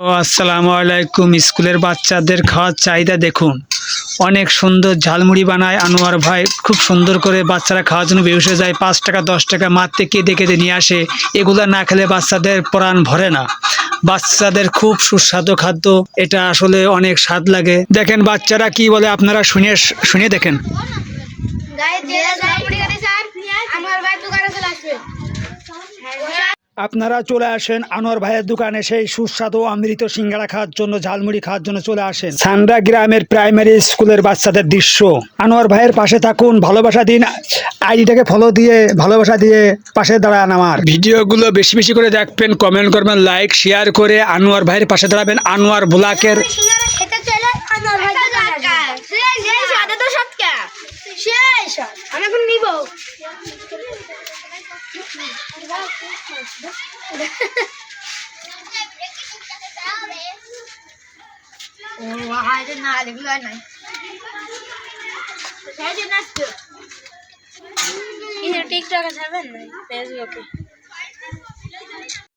আসসালামু আলাইকুম। স্কুলের বাচ্চাদের খাওয়ার চাহিদা দেখুন, অনেক সুন্দর ঝালমুড়ি বানায় আনোয়ার ভাই। খুব সুন্দর করে বাচ্চারা খাওয়ার জন্য বের হয়ে যায়। 5 টাকা 10 টাকা মারতে কেঁদে কেঁদে নিয়ে আসে। এগুলা না খেলে বাচ্চাদের প্রাণ ভরে না। বাচ্চাদের খুব সুস্বাদু খাদ্য, এটা আসলে অনেক স্বাদ লাগে। দেখেন বাচ্চারা কি বলে, আপনারা শুনে শুনে দেখেন। আপনারা চলে আসেন আনোয়ার ভাইয়ের দোকানে, সেই সুস্বাদু অমৃত সিঙ্গাড়া খাওয়ার জন্য, ঝালমুড়ি খাওয়ার জন্য চলে আসেন। সান্ডা গ্রামের প্রাইমারি স্কুলের বাচ্চাদের দৃশ্য। আনোয়ার ভাইয়ের পাশে থাকুন, ভালোবাসা দিন, আইডিটাকে ফলো দিয়ে ভালোবাসা দিয়ে পাশে দাঁড়ান। আমার ভিডিওগুলো বেশি বেশি করে দেখবেন, কমেন্ট করবেন, লাইক শেয়ার করে আনোয়ার ভাইয়ের পাশে দাঁড়াবেন। আনোয়ার ব্লকের আমি এখন নিব। টিকটকে ছাড়বেন না ফেসবুকে?